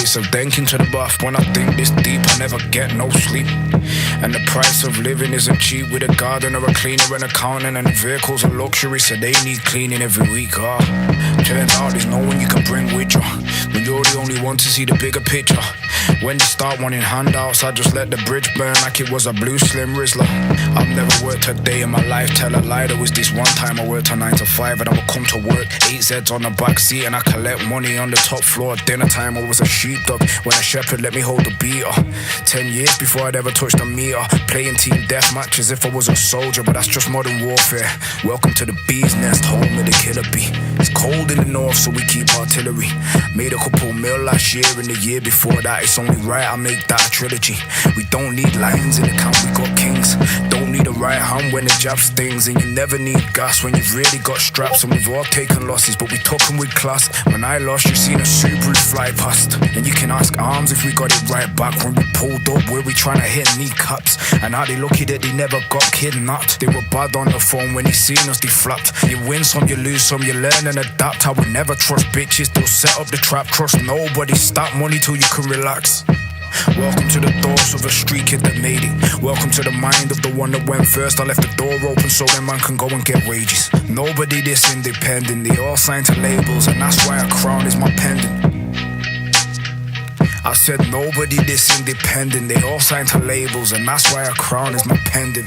case of denking to the bath. When I think this deep, I never get no sleep. And the price of living isn't cheap, with a garden or a cleaner and accountant, and the vehicle's a luxury, so they need cleaning every week. Turns out there's no one you can bring with you when you're the only one to see the bigger picture. When you start wanting handouts, I just let the bridge burn like it was a blue Slim Rizzler. I've never worked a day in my life, tell a lie. There was this one time I worked a 9 to 5, and I would come to work 8 Z's on the back seat, and I collect money on the top floor. At dinner time I was a sheepdog when a shepherd let me hold the beater. 10 years before I'd ever touched a meter, playing team deathmatch as if I was a soldier, but that's just modern warfare. Welcome to the bee's nest, home of the killer bee. It's cold in the north, so we keep artillery. Made a couple mil last year, and the year before that, it's only right I make that a trilogy. We don't need lions in the camp, we got kings. Don't need a right hand when the jab stings, and you never need gas when you've really got straps. And we've all taken losses, but we took them with class. When I lost, you seen a Subaru fly past, and you can ask arms if we got it right back. When we pulled up, were we trying to hit kneecaps? And how they lucky that they never got kidnapped. They were bad on the phone when they seen us, they flapped. You win some, you lose some, you learn and adapt. I would never trust bitches, they'll set up the trap. Trust nobody, stop money till you can relax. Welcome to the thoughts of a street kid that made it. Welcome to the mind of the one that went first. I left the door open so that man can go and get wages. Nobody this independent, they all signed to labels, and that's why a crown is my pendant. I said nobody this independent, they all signed to labels, and that's why a crown is my pendant.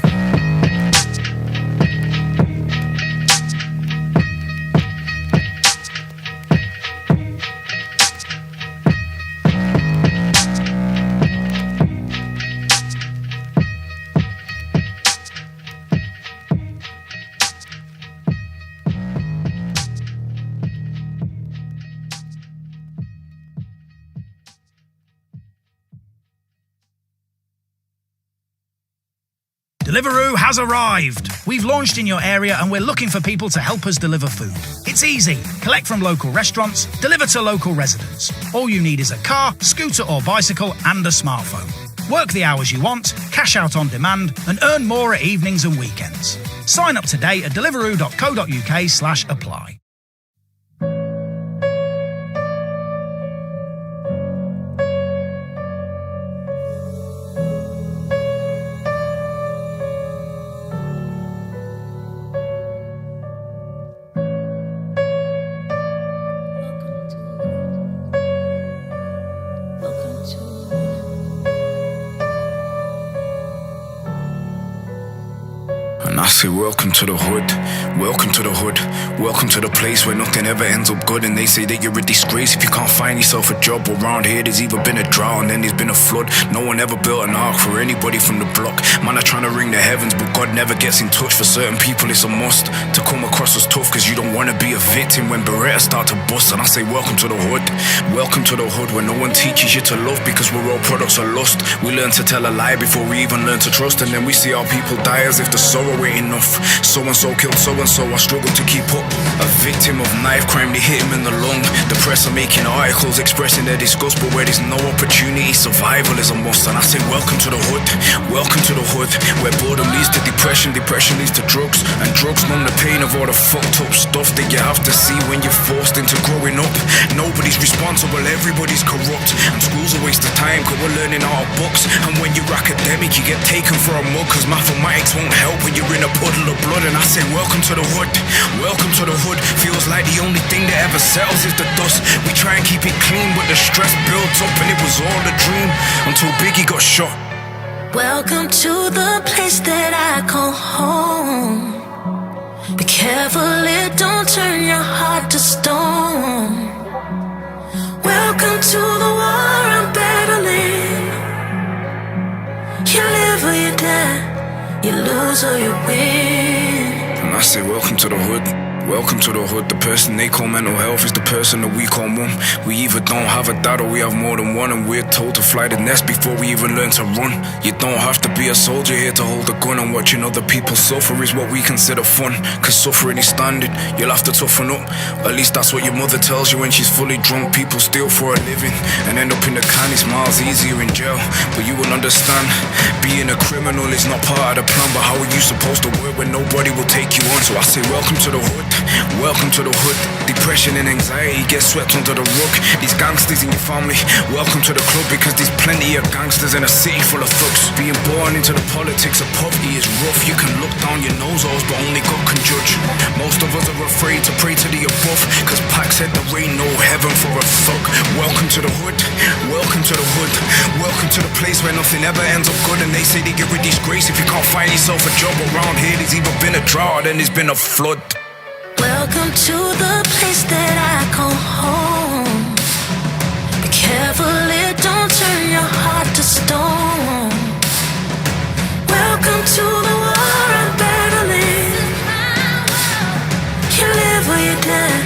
Deliveroo has arrived. We've launched in your area and we're looking for people to help us deliver food. It's easy. Collect from local restaurants, deliver to local residents. All you need is a car, scooter or bicycle and a smartphone. Work the hours you want, cash out on demand and earn more at evenings and weekends. Sign up today at deliveroo.co.uk/apply. I say welcome to the hood, welcome to the hood, welcome to the place where nothing ever ends up good. And they say that you're a disgrace if you can't find yourself a job. Around here there's either been a drought and then there's been a flood. No one ever built an ark for anybody from the block. Man are trying to ring the heavens, but God never gets in touch. For certain people it's a must to come across as tough, cause you don't want to be a victim when Berettas start to bust. And I say welcome to the hood, welcome to the hood, where no one teaches you to love because we're all products of lust. We learn to tell a lie before we even learn to trust, and then we see our people die as if the sorrow ain't enough. So-and-so killed so-and-so, I struggle to keep up. A victim of knife crime, they hit him in the lung. The press are making articles expressing their disgust, but where there's no opportunity, survival is a must. And I say welcome to the hood, welcome to the hood, where boredom leads to depression, depression leads to drugs, and drugs numb the pain of all the fucked up stuff that you have to see when you're forced into growing up. Nobody's responsible, everybody's corrupt, and school's a waste of time cause we're learning out of books. And when you're academic you get taken for a mug, cause mathematics won't help when you're in a puddle of blood. And I say welcome to the hood, welcome to the hood. Feels like the only thing that ever settles is the dust. We try and keep it clean but the stress builds up, and it was all a dream until Biggie got shot. Welcome to the place that I call home. Be careful it don't turn your heart to stone. Welcome to the war I'm battling. You live or you die, you lose or you win. And I say welcome to the hood, welcome to the hood. The person they call mental health is the person that we call mum. We either don't have a dad or we have more than one, and we're told to fly the nest before we even learn to run. You don't have to be a soldier here to hold a gun, and watching other people suffer is what we consider fun. Cause suffering is standard, you'll have to toughen up. At least that's what your mother tells you when she's fully drunk. People steal for a living and end up in the can. It's miles easier in jail, but you will understand, being a criminal is not part of the plan. But how are you supposed to work when nobody will take you on? So I say welcome to the hood, welcome to the hood. Depression and anxiety society gets swept under the rug. These gangsters in your family, welcome to the club, because there's plenty of gangsters in a city full of thugs. Being born into the politics of poverty is rough. You can look down your nose holes, but only God can judge. Most of us are afraid to pray to the above, cause Pac said there ain't no heaven for a thug. Welcome to the hood, welcome to the hood, welcome to the place where nothing ever ends up good. And they say they get with disgrace if you can't find yourself a job around here. There's either been a drought and there's been a flood. Welcome to the place that I call home. Be careful, it don't turn your heart to stone. Welcome to the war I'm battling. You live or you die,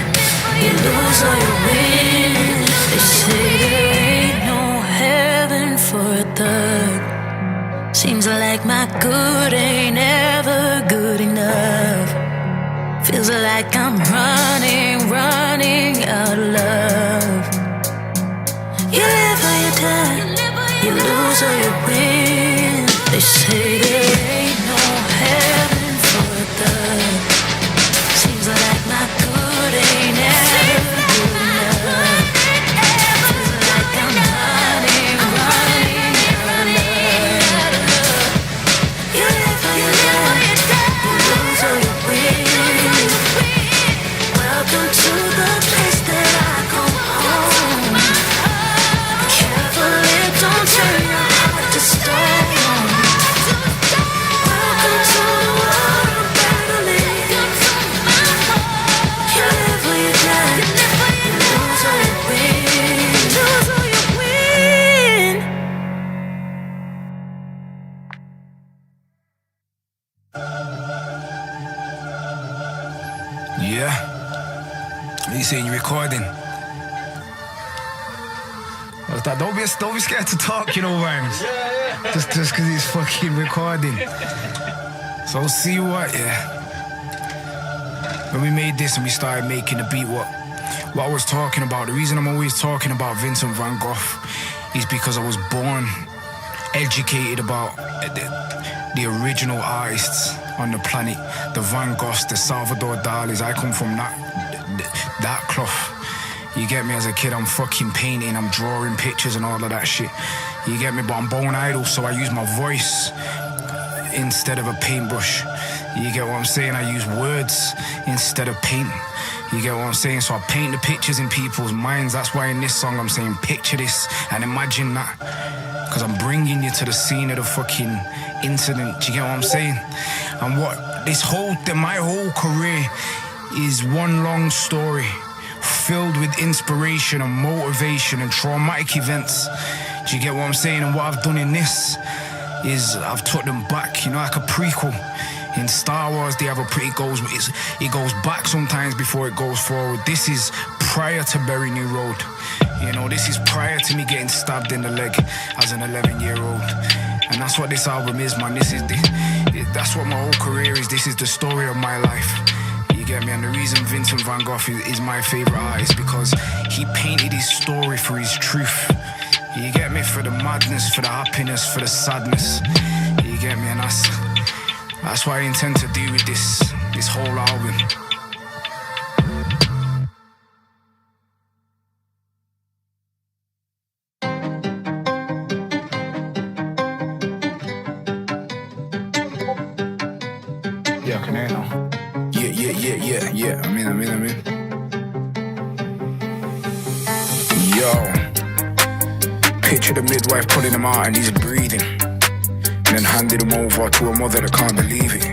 you lose or you win. They say there ain't no heaven for a thug. Seems like my good ain't ever good enough. Feels like I'm running out of love. You live or you die, you lose or you win. They say there ain't no heaven for a thug. Seems like my good ain't ever good enough. Feels like I'm running out of love. You live or you die, you lose or you win. Welcome to the place that I call home. Careful, it don't turn your heart to stone. Welcome to the war I'm battling. You live or you die, you lose or you win. Lose or you win. Yeah? Are you saying you're recording? What's that? Don't be scared to talk, you know, Rhymes. Yeah. Just cause he's fucking recording. So see what, yeah. When we made this and we started making the beat, what I was talking about, the reason I'm always talking about Vincent van Gogh is because I was born educated about the original artists on the planet, the Van Goghs, the Salvador Dali's. I come from that cloth. You get me? As a kid, I'm fucking painting, I'm drawing pictures and all of that shit. You get me? But I'm bone idle, so I use my voice instead of a paintbrush. You get what I'm saying? I use words instead of paint. You get what I'm saying? So I paint the pictures in people's minds. That's why in this song I'm saying picture this and imagine that. Because I'm bringing you to the scene of the fucking incident. Do you get what I'm saying? And what my whole career is one long story filled with inspiration and motivation and traumatic events. Do you get what I'm saying? And what I've done in this is I've took them back, you know, like a prequel. In Star Wars, they have it goes back sometimes before it goes forward. This is prior to Berry New Road. You know, this is prior to me getting stabbed in the leg as an 11-year-old. And that's what this album is, man. That's what my whole career is. This is the story of my life. You get me? And the reason Vincent van Gogh is my favorite artist, because he painted his story for his truth. You get me? For the madness, for the happiness, for the sadness. You get me? And that's what I intend to do with this whole album. Yeah, I can hear now. Yeah. I'm in. Yo. Picture the midwife putting him out and he's breathing. And then handed him over to a mother that can't believe it.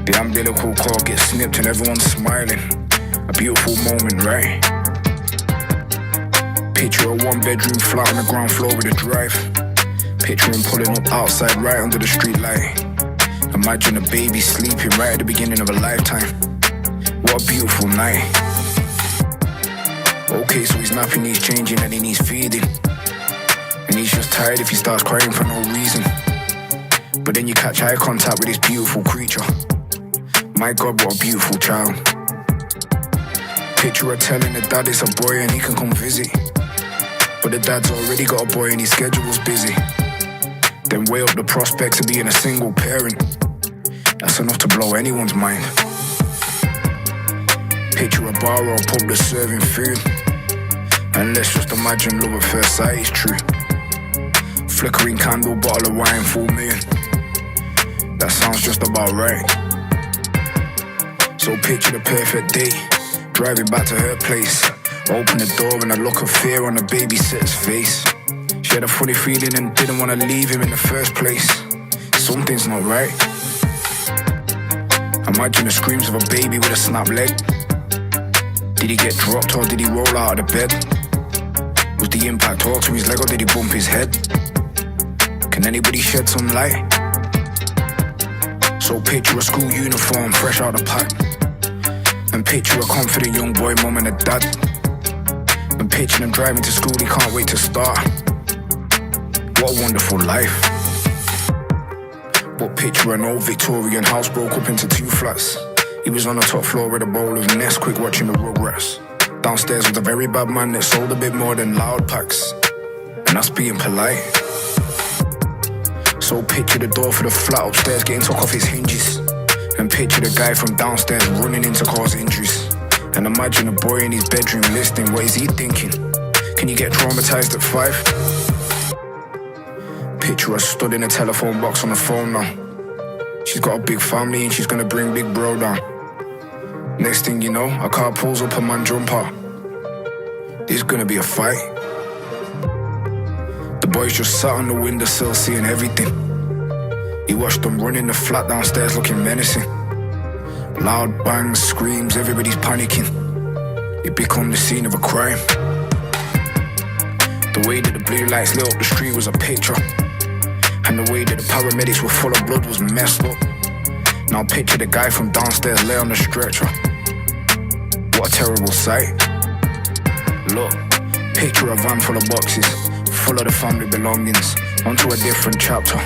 The umbilical cord gets snipped and everyone's smiling. A beautiful moment, right? Picture a one-bedroom flat on the ground floor with a drive. Picture him pulling up outside right under the street light. Imagine a baby sleeping right at the beginning of a lifetime. What a beautiful night. Okay, so he's napping, he's changing and he needs feeding. And he's just tired if he starts crying for no reason. But then you catch eye contact with this beautiful creature. My God, what a beautiful child. Picture her telling the dad it's a boy and he can come visit. But the dad's already got a boy and his schedule's busy. Then weigh up the prospects of being a single parent. That's enough to blow anyone's mind. Picture a bar or a pub that's serving food. And let's just imagine love at first sight is true. Flickering candle, bottle of wine, full moon. That sounds just about right. So picture the perfect date. Driving back to her place. Open the door and a look of fear on the babysitter's face. She had a funny feeling and didn't want to leave him in the first place. Something's not right. Imagine the screams of a baby with a snapped leg. Did he get dropped or did he roll out of the bed? Was the impact all to his leg or did he bump his head? Can anybody shed some light? So picture a school uniform fresh out the pack. And picture a confident young boy, mum and a dad. And picture them driving to school, he can't wait to start. What a wonderful life. But picture an old Victorian house broke up into 2 flats. He was on the top floor with a bowl of Nesquik watching the Rugrats. Downstairs was a very bad man that sold a bit more than loud packs. And that's being polite. So picture the door for the flat upstairs getting took off its hinges. And picture the guy from downstairs running in to cause injuries. And imagine a boy in his bedroom listening, what is he thinking? Can you get traumatized at 5? Picture her stood in a telephone box on the phone now. She's got a big family and she's gonna bring big bro down. Next thing you know, a car pulls up, a man jump out. There's gonna be a fight. The boy's just sat on the windowsill seeing everything. He watched them run in the flat downstairs looking menacing. Loud bangs, screams, everybody's panicking. It became the scene of a crime. The way that the blue lights lit up the street was a picture. And the way that the paramedics were full of blood was messed up. Now picture the guy from downstairs lay on the stretcher. What a terrible sight. Look, picture a van full of boxes, full of the family belongings, onto a different chapter,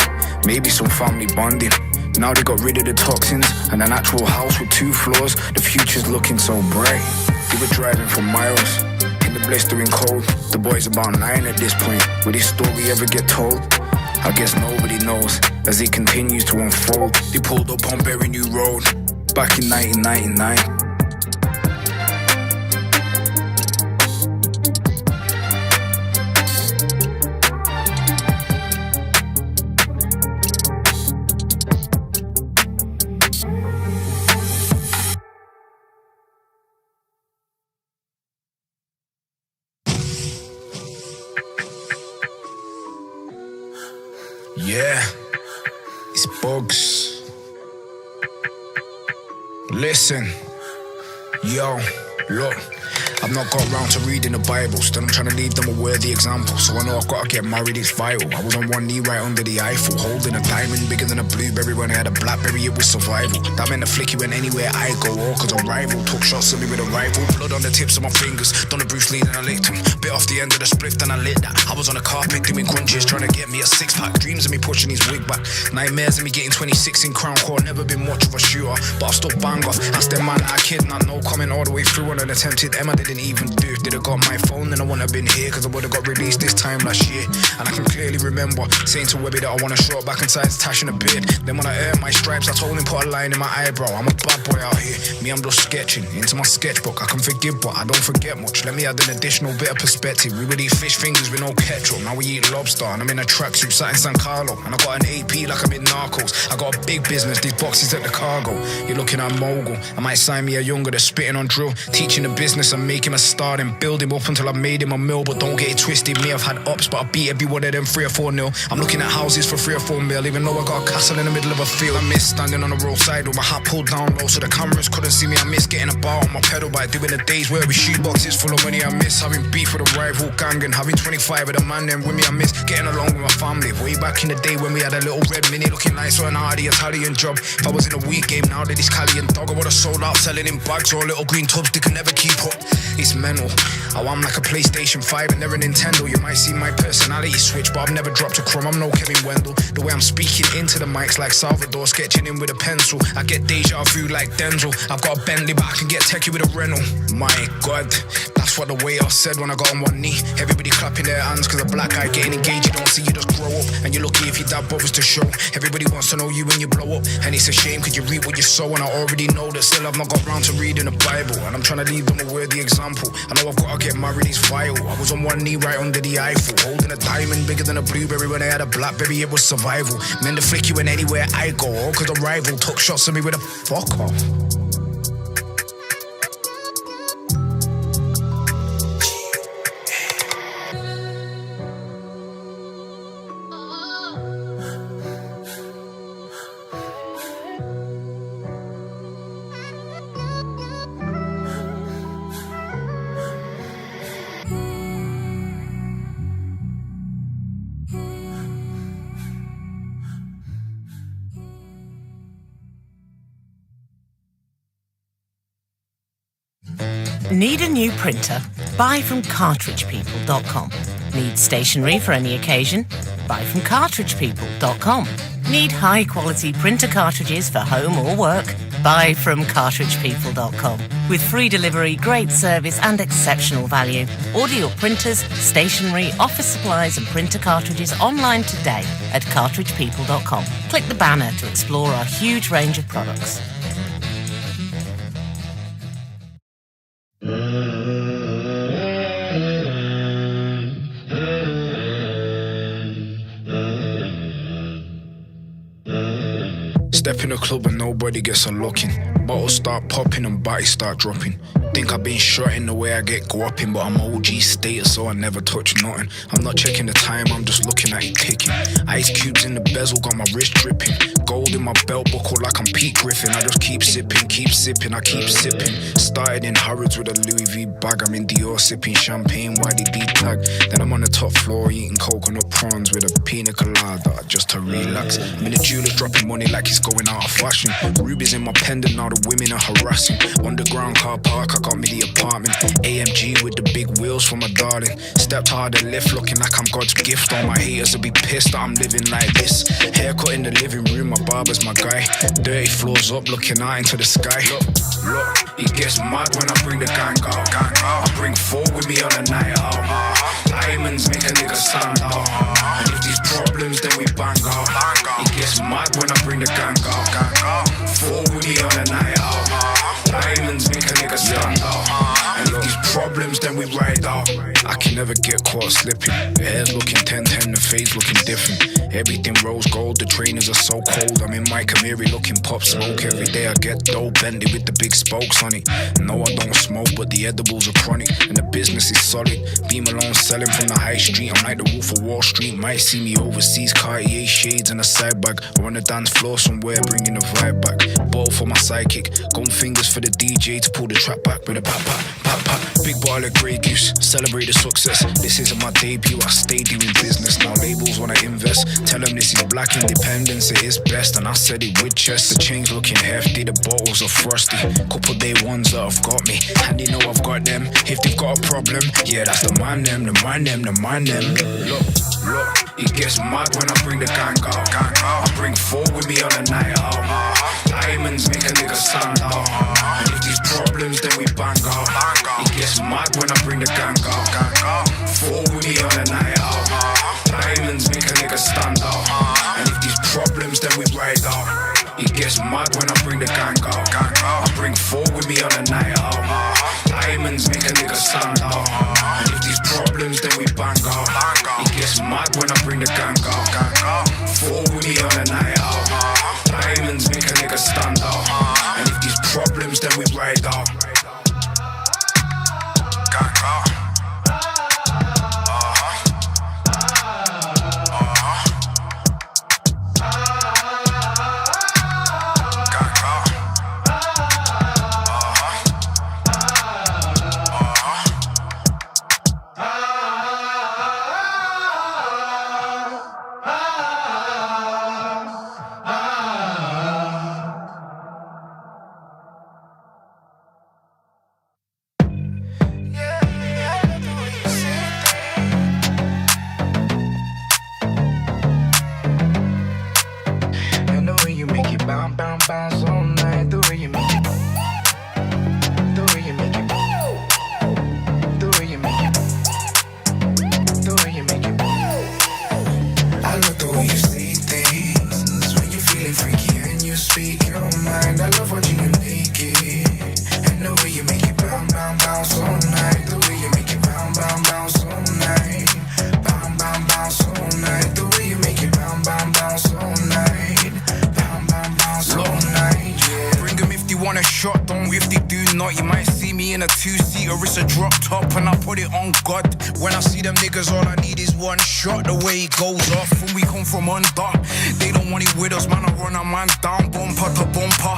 maybe some family bonding. Now they got rid of the toxins and an actual house with 2 floors. The future's looking so bright. They were driving for miles in the blistering cold. The boy's about 9 at this point. Will this story ever get told? I guess nobody knows as it continues to unfold. They pulled up on Berry New Road back in 1999. Yeah, it's bugs. Listen, yo, look, I've not got round to reading the Bible, still I'm trying to leave them a worthy example. So I know I've got to get married, it's vital. I was on one knee right under the Eiffel, holding a diamond bigger than a blueberry. When I had a blackberry, it was survival. That meant the flicky went anywhere I go, all cause a rival took shots at me with a rifle. Blood on the tips of my fingers, done a Bruce Lee then I licked him. Bit off the end of the spliff then I lit that. I was on the carpet doing crunches, trying to get me a 6-pack. Dreams of me pushing his wig back, nightmares of me getting 26 in Crown Court. Never been much of a shooter, but I still bang off. Asked them man I kidnapped, no comment all the way through on an attempted M I didn't even do. Did have got my phone then I wouldn't have been here, cause I would have got released this time last year. And I can clearly remember saying to Webby that I want a short back inside the tash and a beard. Then when I earned my stripes I told him put a line in my eyebrow. I'm a bad boy out here, me I'm just sketching into my sketchbook. I can forgive but I don't forget much. Let me add an additional bit of perspective. We would eat fish fingers with no ketchup, now we eat lobster. And I'm in a tracksuit sat in San Carlo, and I got an AP like I'm in Narcos. I got a big business, these boxes at the cargo. You're looking at mogul, I might sign me a younger that's spitting on drill, teaching the business and make him a star and build him up until I made him a mill. But don't get it twisted, me I've had ups but I beat every one of them 3 or 4-0. I'm looking at houses for 3 or 4 mil, even though I got a castle in the middle of a field. I miss standing on the roadside with my hat pulled down low so the cameras couldn't see me. I miss getting a bar on my pedal bike, doing the days where we shoot boxes full of money. I miss having beef with a rival gang and having 25 of the man then with me. I miss getting along with my family way back in the day when we had a little red mini looking nice on an hardy Italian job. If I was in a weak game now that this Calian dog, I would've sold out selling in bags or little green tubs, they can never keep up. It's mental, oh, I'm like a PlayStation 5 and they're a Nintendo. You might see my personality switch, but I've never dropped a crumb, I'm no Kevin Wendell. The way I'm speaking into the mics like Salvador, sketching in with a pencil. I get deja vu like Denzel. I've got a Bentley but I can get techie with a rental. My God, that's what the waiter said when I got on one knee. Everybody clapping their hands cause a black guy getting engaged. You don't see, you just grow up. And you're lucky if your dad bothers to show. Everybody wants to know you when you blow up. And it's a shame cause you reap what you sow. And I already know that still I've not got round to reading the Bible. And I'm trying to leave them a worthy example. I know I've got to get married, it's vital. I was on one knee right under the Eiffel, holding a diamond bigger than a blueberry. When I had a blackberry, it was survival. Men to flick you in anywhere I go. All cause a rival took shots at me with a fuck off. Need a new printer? Buy from cartridgepeople.com. Need stationery for any occasion? Buy from cartridgepeople.com. Need high-quality printer cartridges for home or work? Buy from cartridgepeople.com. With free delivery, great service and exceptional value. Order your printers, stationery, office supplies and printer cartridges online today at cartridgepeople.com. Click the banner to explore our huge range of products. Step in a club and nobody gets a look in. Bottles start popping and bodies start dropping. Think I've been shot in the way I get guapping, but I'm OG status, so I never touch nothing. I'm not checking the time, I'm just looking at it ticking. Ice cubes in the bezel, got my wrist dripping. Gold in my belt buckle like I'm Pete Griffin. I just keep sipping, I keep sipping. Started in Harrods with a Louis V bag. I'm in Dior sipping champagne, YDD tag. Then I'm on the top floor eating coconut prawns with a pina colada just to relax. I'm in the jewelers dropping money like it's going out of fashion. Rubies in my pendant, now the women are harassing. Underground car park, I got me the apartment. AMG with the big wheels for my darling. Stepped hard and lift looking like I'm God's gift. All my haters will be pissed that I'm living like this. Haircut in the living room, my barber's my guy. Dirty floors up, looking out into the sky. Look, it gets mad when I bring the gang out. I bring four with me on a night out. Diamonds make a nigga stand out. And if these problems, then we bang out. It gets mad when I bring the gang out. Four with me on a night out. Diamonds make a nigga stand out. And if these problems, then we ride out. I can never get caught slipping. The hair's looking 10-10, the face looking different. Everything rose gold, the trainers are so cold. I'm in my Camry looking pop smoke. Every day I get dope, bendy with the big spokes on it. No, I don't smoke, but the edibles are chronic. And the business is solid. Beam alone selling from the high street. I'm like the Wolf of Wall Street. Might see me overseas, Cartier shades and a side bag. Or on the dance floor somewhere, bringing the vibe back. Ball for my sidekick, gun fingers for the DJ to pull the track back with a pat pat, pat pat. Big bottle of Grey Goose, celebrate the success. This isn't my debut, I stay doing business. Now labels wanna invest, tell them this is black independence, it is best. And I said it with chest, the chains looking hefty, the bottles are frosty. Couple day ones that have got me, and you know I've got them. If they've got a problem, yeah, that's the man them. Look, it gets mad when I bring the gang out. I bring four with me on a night out. Diamonds make a nigga stand out. And if these problems, then we bang out. It gets mad when I bring the gang out. Four with me on a night out. Diamonds make a nigga stand out. And if these problems, then we ride out. It gets mad when I bring the gang out. I bring four with me on a night out. Diamonds make a nigga stand out. And if these problems, then we bang out. It gets mad when I bring the gang out. Four with me on a night out. Diamonds make a nigga stand out. And if these problems, then we ride out. Gang out. me in a two-seater, it's a drop top and I put it on God. When I see them niggas, all I need is one shot. The way it goes off when we come from under. They don't want it with us, man, I run a man down. Bumper to bumper,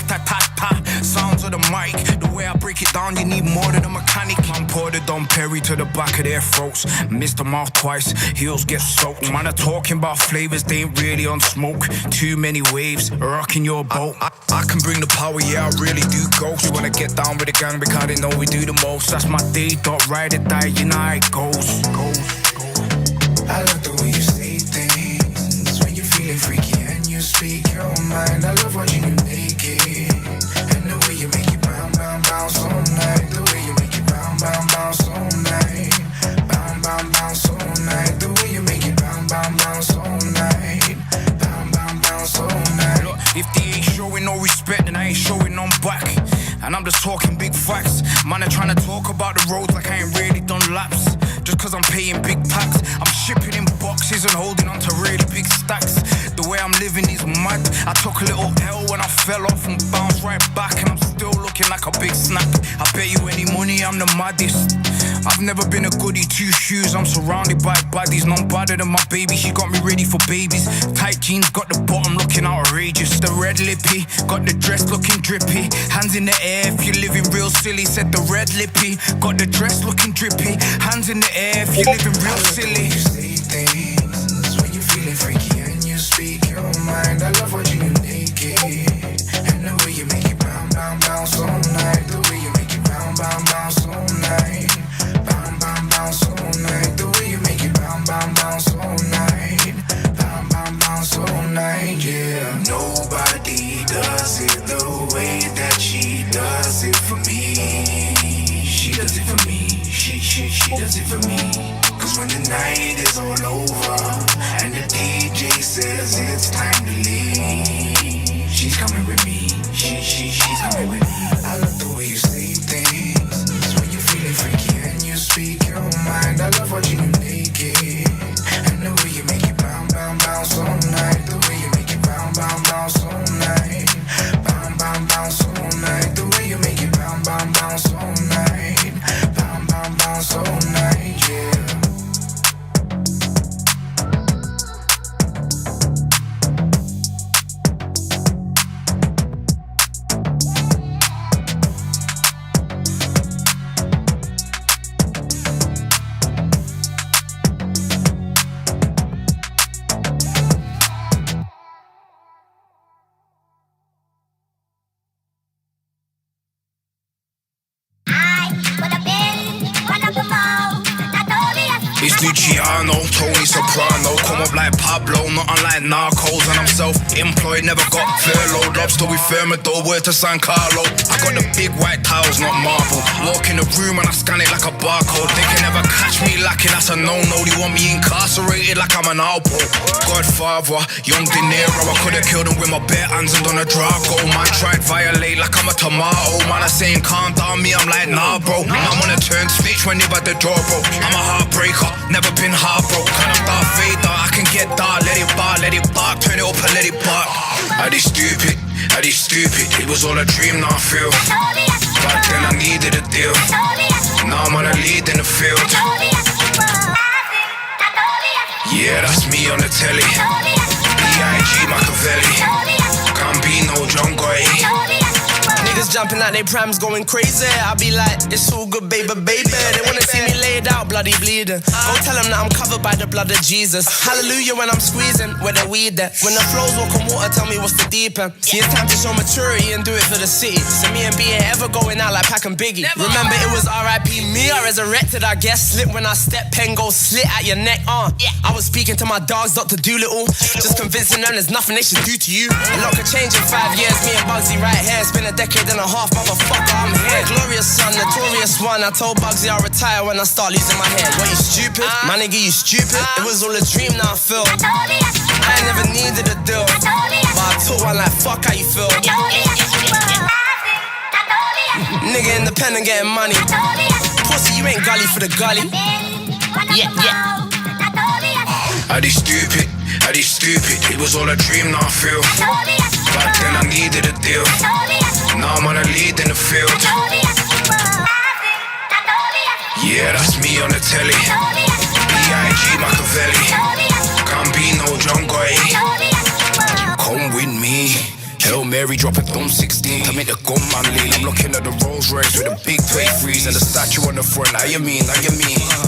ta-ta-ta. Sounds of the mic, the way I break it down, you need more than a mechanic. Man, pour the Dom Perry to the back of their throats. Missed the mouth twice, heels get soaked. Man, are talking about flavors, they ain't really on smoke. Too many waves, rocking your boat. I can bring the power, yeah, I really do go. You wanna get down with the gang because they know we do the most. That's my day, dot, ride it, die, you know how it goes. I love the way you say things when you're feeling freaky and you speak your mind. I love watching you naked and the way you make it bounce all night. The way you make it bounce all night. Bounce all night. The way you make it bounce all night. Bounce all night. Look, if they ain't showing no respect, then I ain't showing none back. And I'm just talking big facts. Man, they're trying to talk about the roads like I ain't really done laps. Just cause I'm paying big tax. I'm shipping in boxes and holding on to really big stacks. The way I'm living is mad. I took a little L when I fell off and bounced right back. And I'm still looking like a big snack. I bet you any money I'm the maddest. I've never been a goody two shoes. I'm surrounded by baddies. None badder than my baby. She got me ready for babies. Tight jeans, got the bottom looking outrageous. The red lippy, got the dress looking drippy. Hands in the air if you're living real silly. Said the red lippy, got the dress looking drippy. Hands in the air if you're living real silly. You say things when you're feeling freaky and you speak your mind. I love watching you naked and the way you make it bounce all night. The way you make it bounce all night. Bounce all night. The way you make it bounce all night. Bounce all night, yeah. Nobody does it the way that she does it for me. She does it for me. She does it for me. Cause when the night is all over and the DJ says it's time to leave, she's coming with me. She's coming with me. I love the way you say things when you're feeling freaky and you speak your mind. I love watching you naked and the way you make it bounce all night. The way you make it bounce all night. Bounce all night. The way you make it bounce all night. Bounce all night, yeah. It's Luciano, Tony Soprano. Come up like Pablo, not unlike Narcos. And I'm self-employed, never got furloughed. Lobster with Thermidor, word to San Carlo. I got the big white tiles, not marble. Walk in the room and I scan it like a barcode. They can never catch me lacking, that's a no-no. They want me incarcerated like I'm an Alpo. Godfather, young De Niro. I could've killed him with my bare hands and done a Drago. Man tried violate like I'm a tomato. Man, I saying calm down, me, I'm like nah, bro. I'm on a turn switch when they by the door, bro. I'm a heartbreaker, never been heartbroken. I'm Darth Vader, I can get dark. Let it bark, turn it up and let it bark. I did stupid, it was all a dream, now I feel. Back then I needed a deal, now I'm on a lead in the field. Yeah, that's me on the telly. B.I.G. Machiavelli, Gambino, John Goy. Niggas jumping out they prams going crazy. I be like, it's all good, baby, baby. They wanna see me laid out, bloody bleeding. Go tell them that I'm covered by the blood of Jesus. Hallelujah when I'm squeezing, where the weed at. When the flows walk on water, tell me what's the deep end. See, it's time to show maturity and do it for the city. So me and B ain't ever going out like Pac and Biggie. Remember it was R.I.P. me, I resurrected, I guess. Slip when I step, pen go slit at your neck, I was speaking to my dogs, Dr. Doolittle. Just convincing them there's nothing they should do to you. A lot could change in 5 years, me and Bugsy right here. It's been a decade and a half, motherfucker, I'm here. Glorious son, notorious one. I told Bugsy I'll retire when I start losing my hair. What, you stupid? My nigga, you stupid? It was all a dream, now I feel I ain't never needed a deal, but I told one like, fuck how you feel. Nigga independent getting money. Pussy, you ain't gully for the gully. Yeah. I did stupid, it was all a dream, now I feel. Back then I needed a deal, now I'm on a lead in the field. Yeah, that's me on the telly. B.I.G. Machiavelli. Campino, John Goy. Come with me. Hail Mary, drop it on 16 to make the gun man lean. I'm looking at the Rolls Royce with a big 23s and the statue on the front. How you mean?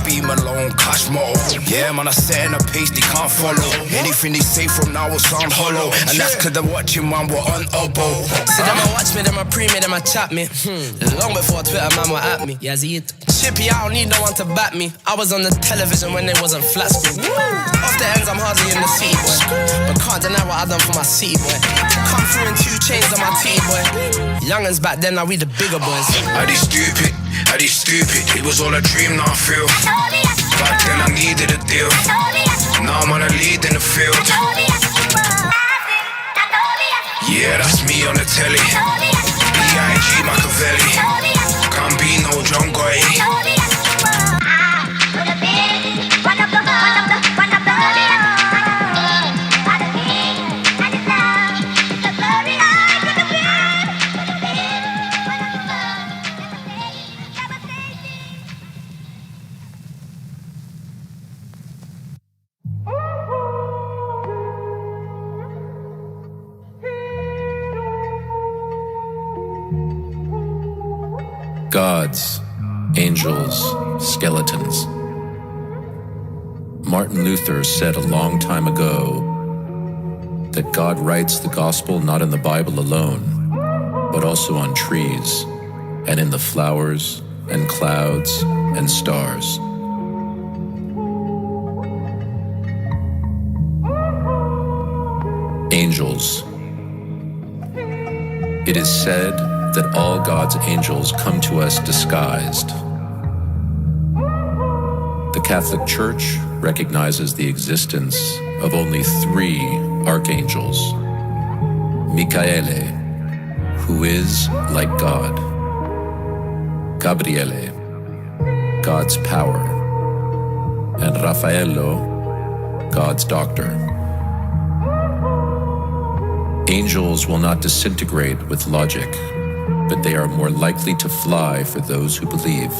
Beam alone, cash motto. Yeah, man, I set in a pace they can't follow. Anything they say from now will sound hollow. And that's cause they're watching, man, we're on elbow. See them a watch me, them a pre me, them a chat me. Long before Twitter, man, were at me. Yeah, see it. Chippy, I don't need no one to back me. I was on the television when it wasn't flat screen. Off the ends, I'm hardly in the seat, boy. But can't deny what I done for my city, boy. Come through in 2 chains on my team, boy. Youngins back then, now we the bigger boys. Are they stupid? Are they stupid? It was all a dream, now I feel. Back then I needed a deal. Now I'm on a lead in the field. Yeah, that's me on the telly. B.I.G. Machiavelli. Campino, John Goy. Gods, angels, skeletons. Martin Luther said a long time ago that God writes the gospel not in the Bible alone, but also on trees and in the flowers and clouds and stars. Angels. It is said that all God's angels come to us disguised. The Catholic Church recognizes the existence of only 3 archangels. Michaele, who is like God. Gabriele, God's power. And Raffaello, God's doctor. Angels will not disintegrate with logic, but they are more likely to fly for those who believe.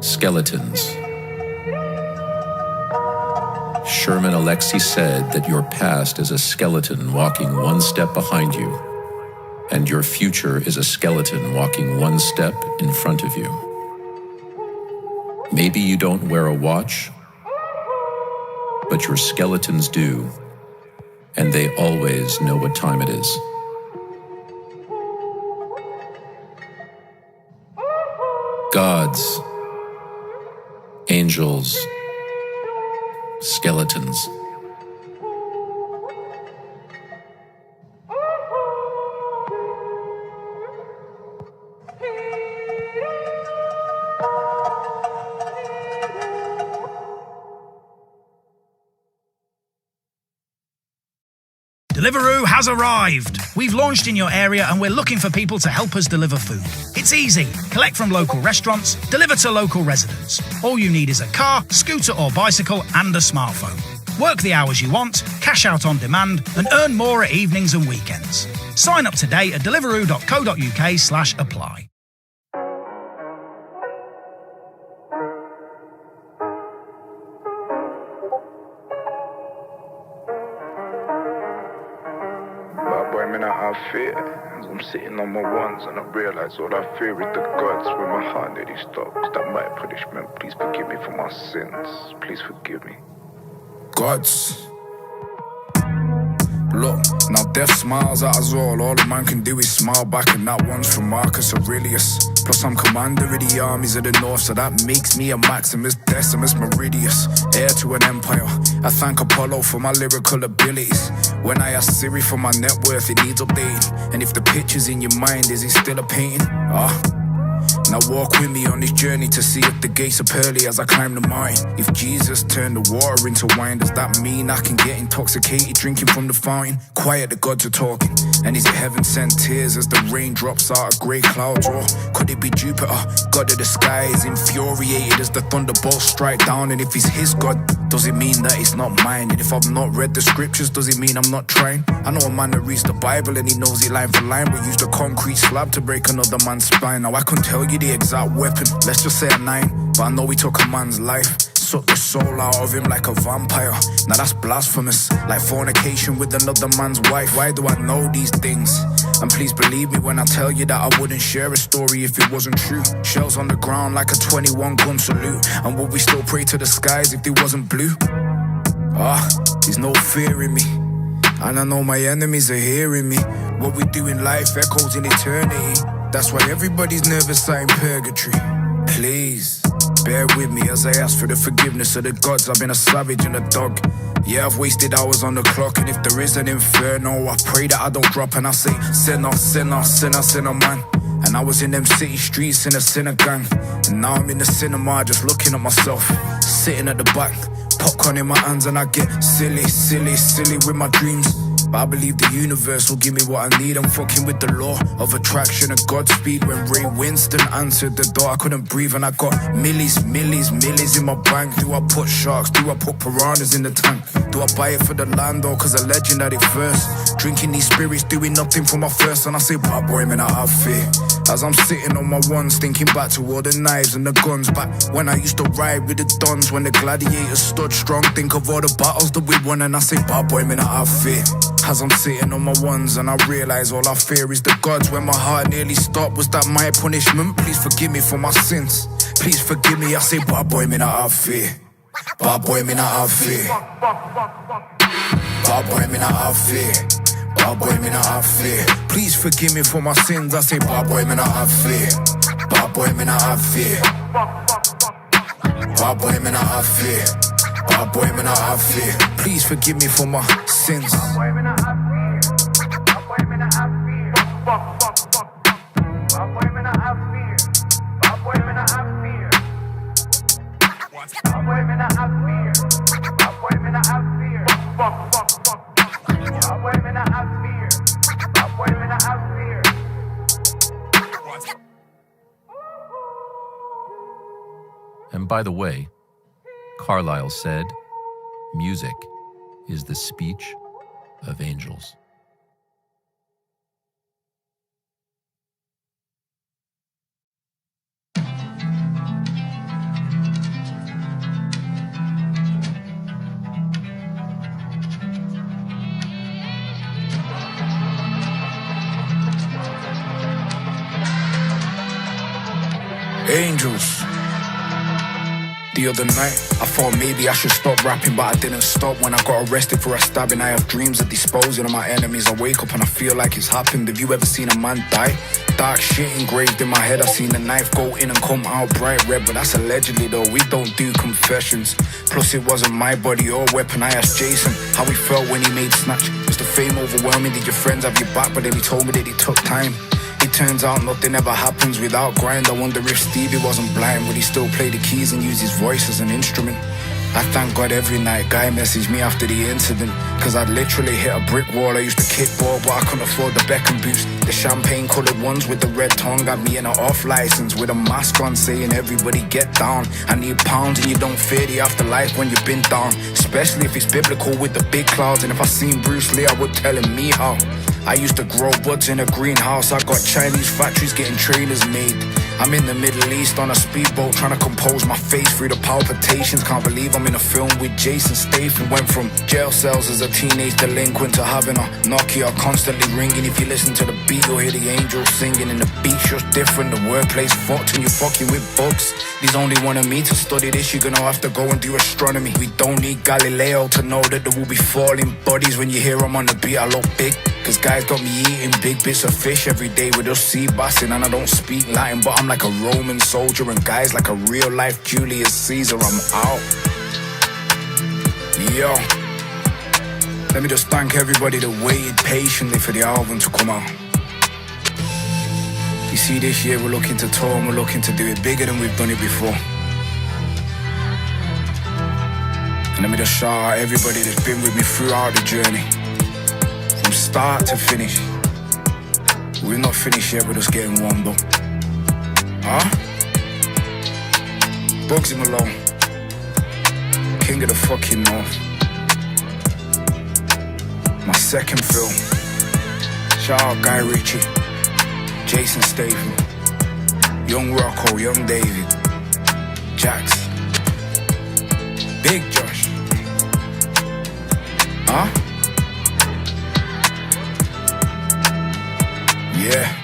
Skeletons. Sherman Alexie said that your past is a skeleton walking 1 step behind you, and your future is a skeleton walking 1 step in front of you. Maybe you don't wear a watch, but your skeletons do, and they always know what time it is. Gods, angels, skeletons. Deliveroo has arrived. We've launched in your area and we're looking for people to help us deliver food. It's easy. Collect from local restaurants, deliver to local residents. All you need is a car, scooter or bicycle and a smartphone. Work the hours you want, cash out on demand and earn more at evenings and weekends. Sign up today at deliveroo.co.uk/apply. I fear as I'm sitting on my ones and I realize all I fear is the gods when my heart nearly stops. That my punishment, please forgive me for my sins. Please forgive me. Gods. Look, now death smiles at us all a man can do is smile back, and that one's from Marcus Aurelius. Plus I'm commander of the armies of the north, so that makes me a Maximus Decimus Meridius, heir to an empire. I thank Apollo for my lyrical abilities. When I ask Siri for my net worth, it needs updating. And if the picture's in your mind, is it still a painting? Now walk with me on this journey to see if the gates are pearly as I climb the mine. If Jesus turned the water into wine, does that mean I can get intoxicated drinking from the fountain? Quiet, the gods are talking. And is it heaven sent tears as the rain drops out of grey clouds? Or could it be Jupiter, God of the skies, infuriated as the thunderbolts strike down? And if he's his God, does it mean that it's not mine? And if I've not read the scriptures, does it mean I'm not trying? I know a man that reads the Bible and he knows it line for line, but used a concrete slab to break another man's spine. Now I couldn't tell you the exact weapon, let's just say a 9, but I know he took a man's life, sucked the soul out of him like a vampire. Now that's blasphemous, like fornication with another man's wife. Why do I know these things? And please believe me when I tell you that I wouldn't share a story if it wasn't true. Shells on the ground like a 21 gun salute. And would we still pray to the skies if they wasn't blue? There's no fear in me, and I know my enemies are hearing me. What we do in life echoes in eternity. That's why everybody's nervous out in purgatory. Please, bear with me as I ask for the forgiveness of the gods. I've been a savage and a dog. Yeah, I've wasted hours on the clock, and if there is an inferno, I pray that I don't drop and I say, sinner, sinner, sinner, sinner, man. And I was in them city streets in a sinner gang, and now I'm in the cinema just looking at myself, sitting at the back, popcorn in my hands, and I get silly, silly, silly with my dreams. But I believe the universe will give me what I need. I'm fucking with the law of attraction and Godspeed. When Ray Winston answered the door, I couldn't breathe and I got millies, millies, millies in my bank. Do I put sharks? Do I put piranhas in the tank? Do I buy it for the land or cause a legend had it first? Drinking these spirits, doing nothing for my thirst. And I say, bad boy, man, I have fear. As I'm sitting on my ones, thinking back to all the knives and the guns. Back when I used to ride with the dons, when the gladiators stood strong. Think of all the battles that we won, and I say, bad boy, man, I have fear. As I'm sitting on my ones and I realize all I fear is the gods. When my heart nearly stopped, was that my punishment? Please forgive me for my sins. Please forgive me, I say, bad boy, man, I have fear. Bad boy, man, I have fear. Bad boy, man, I have fear. Bad boy, man, I have fear. Please forgive me for my sins. I say, bad boy, man, I have fear. Bad boy, man, I have fear. Bad boy, man, I have fear. Bad boy, man, I have fear. Please forgive me for my sins. Bad boy, man, I have fear. Bad boy, man, I have fear. Bad boy, man, I have fear. Bad boy, man, I have fear. Bad boy, man, I have fear. Bad boy, man, I have fear. Bad boy, man, I have fear. Bad boy, man, I have fear. And by the way, Carlyle said, music is the speech of angels. Angels. The other night, I thought maybe I should stop rapping, but I didn't stop when I got arrested for a stabbing. I have dreams of disposing of my enemies. I wake up and I feel like it's happened. Have you ever seen a man die? Dark shit engraved in my head. I seen the knife go in and come out bright red, but that's allegedly though. We don't do confessions. Plus it wasn't my body or weapon. I asked Jason how he felt when he made Snatch. Was the fame overwhelming? Did your friends have your back? But then he told me that it took time. It turns out nothing ever happens without grind. I wonder if Stevie wasn't blind, would he still play the keys and use his voice as an instrument? I thank God every night Guy messaged me after the incident, cause I'd literally hit a brick wall. I used to kickball but I couldn't afford the Beckham boots. The champagne coloured ones with the red tongue got me in an off license with a mask on saying everybody get down. I need pounds and you don't fear the afterlife when you've been down, especially if it's biblical with the big clouds. And if I seen Bruce Lee I would tell him me how. I used to grow buds in a greenhouse. I got Chinese factories getting trainers made. I'm in the Middle East on a speedboat trying to compose my face through the palpitations. Can't believe I'm in a film with Jason Statham. Went from jail cells as a teenage delinquent to having a Nokia constantly ringing. If you listen to the beat you'll hear the angels singing, and the beat's just different. The wordplay's fucked and you're fucking with books. There's only one of me to study this. You're gonna have to go and do astronomy. We don't need Galileo to know that there will be falling bodies. When you hear them on the beat I look big, cause guys got me eating big bits of fish every day with us sea bassing. And I don't speak Latin but I'm like a Roman soldier, and guys like a real life Julius Caesar. I'm out. Yo, let me just thank everybody that waited patiently for the album to come out. You see, this year we're looking to tour and we're looking to do it bigger than we've done it before. And let me just shout out everybody that's been with me throughout the journey, from start to finish. We're not finished yet, we're just getting warmed up. Huh? Bugsy Malone, king of the fucking north. My second film. Shout out Guy Ritchie, Jason Statham, Young Rocco, Young David, Jax, Big Josh. Huh? Yeah.